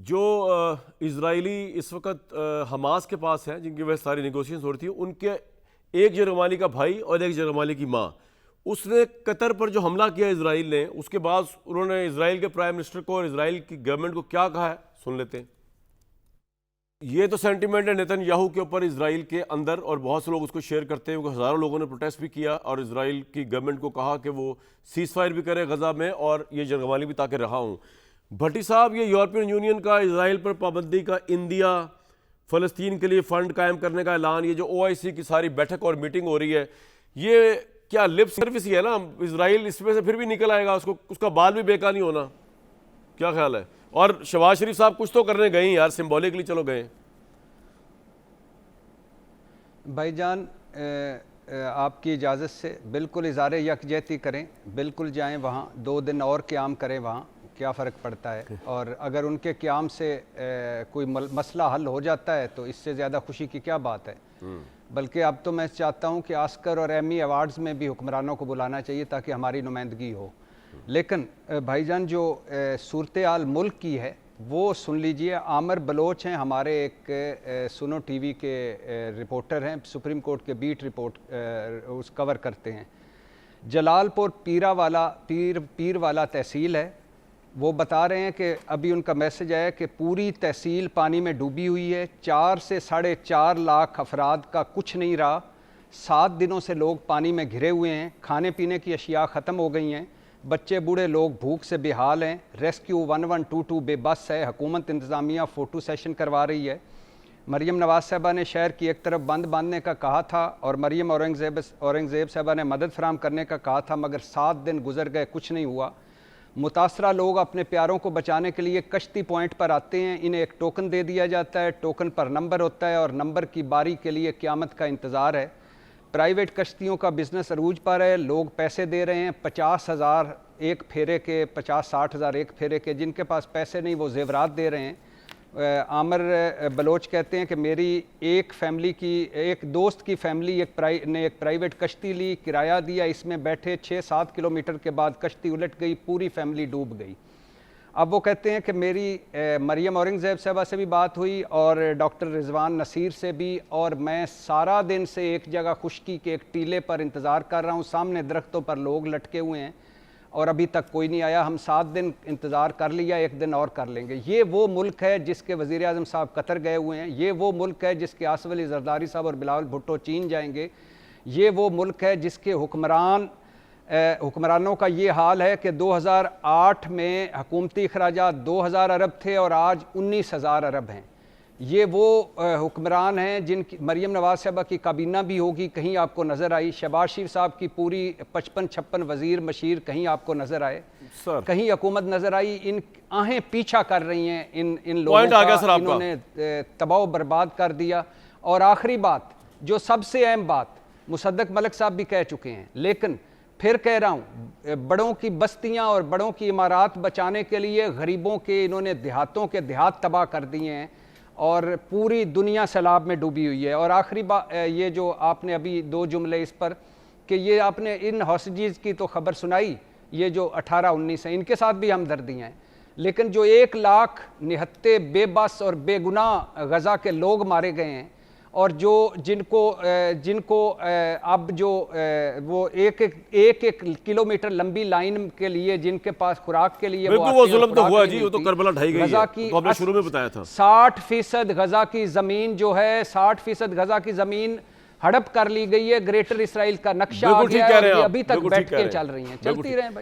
जो इजरायली इस वक्त हमास के पास हैं, जिनकी वह सारी निगोशिएशन हो रही थी, उनके एक यरगमाली का भाई और एक यरगमाली की माँ, उसने कतर पर जो हमला किया इजराइल ने, उसके बाद उन्होंने इजराइल के प्राइम मिनिस्टर को और इजराइल की गवर्नमेंट को क्या कहा है, सुन लेते हैं। ये तो सेंटिमेंट है नेतन्याहू के ऊपर इजराइल के अंदर, और बहुत से लोग उसको शेयर करते हैं, क्योंकि हज़ारों लोगों ने प्रोटेस्ट भी किया और इजराइल की गवर्नमेंट को कहा कि वो सीज फायर भी करे गजा में और ये यरगमाली भी ताकि रहा हूँ। भट्टी साहब, ये यूरोपियन यूनियन का इजराइल पर पाबंदी का, इंडिया फ़लस्तीन के लिए फ़ंड कायम करने का ऐलान, ये जो OIC की सारी बैठक और मीटिंग हो रही है, ये क्या लिप सर्विस ही है ना? इजराइल इसमें से फिर भी निकल आएगा, उसका बाल भी बेकार नहीं होना? क्या ख्याल है? और शहबाज शरीफ साहब कुछ तो करने गए यार, सिंबॉलिकली चलो गए। भाईजान, आपकी इजाज़त से बिल्कुल इज़हार यकजहती करें, बिल्कुल जाएं वहाँ, 2 दिन और क़याम करें वहाँ, क्या फ़र्क पड़ता है। और अगर उनके क़याम से कोई मसला हल हो जाता है तो इससे ज़्यादा खुशी की क्या बात है। बल्कि अब तो मैं चाहता हूँ कि ऑस्कर और एमी अवार्ड्स में भी हुक्मरानों को बुलाना चाहिए ताकि हमारी नुमाइंदगी हो। लेकिन भाईजान, जो सूरत हाल मुल्क की है वो सुन लीजिए। आमिर बलोच हैं, हमारे एक सुनो टीवी के रिपोर्टर हैं, सुप्रीम कोर्ट के बीट रिपोर्ट उस कवर करते हैं। जलालपुर पीर वाला तहसील है, वो बता रहे हैं कि अभी उनका मैसेज आया कि पूरी तहसील पानी में डूबी हुई है। 4 से 4.5 लाख अफराद का कुछ नहीं रहा। 7 दिनों से लोग पानी में घिरे हुए हैं। खाने पीने की अशिया ख़त्म हो गई हैं। बच्चे बूढ़े लोग भूख से बेहाल हैं। रेस्क्यू 1122 बेबस है। हुकूमत इंतज़ामिया फ़ोटो सेशन करवा रही है। मरीम नवाज़ साहबा ने शहर की एक तरफ बंद बांधने का कहा था और मरीम औरंगज़ेब साहबा ने मदद फराम करने का कहा था, मगर 7 दिन गुजर गए, कुछ नहीं हुआ। मुतासरा लोग अपने प्यारों को बचाने के लिए कश्ती पॉइंट पर आते हैं। इन्हें एक टोकन दे दिया जाता है, टोकन पर नंबर होता है और नंबर की बारी के लिए क़यामत का इंतज़ार है। प्राइवेट कश्तियों का बिज़नेस अरूज पर है। लोग पैसे दे रहे हैं, 50,000 एक फेरे के, 50-60 हज़ार एक फेरे के। जिनके पास पैसे नहीं वो जेवरात दे रहे हैं। आमिर बलोच कहते हैं कि मेरी एक दोस्त की फैमिली ने एक प्राइवेट कश्ती ली, किराया दिया, इसमें बैठे 6-7 किलोमीटर के बाद कश्ती उलट गई, पूरी फैमिली डूब गई। अब वो कहते हैं कि मेरी मरीम औरंगज़ेब साहबा से भी बात हुई और डॉक्टर रिजवान नसीर से भी, और मैं सारा दिन से एक जगह खुश्की के एक टीले पर इंतज़ार कर रहा हूँ। सामने दरख्तों पर लोग लटके हुए हैं और अभी तक कोई नहीं आया। हम 7 दिन इंतज़ार कर लिया, 1 दिन और कर लेंगे। ये वो मुल्क है जिसके वज़ीर आज़म साहब कतर गए हुए हैं। ये वो मुल्क है जिसके आसिफ अली ज़रदारी साहब और बिलावल भुट्टो चीन जाएंगे। ये वो मुल्क है जिसके हुक्मरानों का ये हाल है कि 2008 में हुकूमती अखराजात 2000 अरब थे और आज 19,000 अरब हैं। ये वो हुक्मरान हैं जिनकी मरीम नवाज़ साहबा की काबीना भी होगी, कहीं आपको नज़र आई। शहबाज शरीफ साहब की पूरी 55-56 वज़ीर मशीर कहीं आपको नज़र आए, कहीं हुकूमत नज़र आई। इन आहें पीछा कर रही हैं इन लोगों का, इन्होंने तबाह बर्बाद कर दिया। और आखिरी बात, जो सबसे अहम बात मुसद्दक मलिक साहब भी कह चुके हैं, लेकिन फिर कह रहा हूँ, बड़ों की बस्तियाँ और बड़ों की इमारात बचाने के लिए गरीबों के इन्होंने देहातों के देहात तबाह कर दिए हैं और पूरी दुनिया सैलाब में डूबी हुई है। और आखिरी बात, ये जो आपने अभी 2 जुमले इस पर कि ये आपने इन हॉस्टेजेस की तो खबर सुनाई, ये जो 18-19 हैं, इनके साथ भी हमदर्दियाँ हैं। लेकिन जो 1 लाख निहत्ते बेबस और बेगुनाह गज़ा के लोग मारे गए हैं और जिनको अब जो वो एक किलोमीटर लंबी लाइन के लिए जिनके पास खुराक के लिए वो जुल्म तो हुआ जी, वो तो करबला ढाई गई गजा है, की, तो आपने शुरू में बताया था। 60% गजा की ज़मीन जो है, 60% गजा की ज़मीन हड़प कर ली गई है। ग्रेटर इसराइल का नक्शा आ गया है, अभी तक बैठ के चल रही हैं, चलती रहे भाई।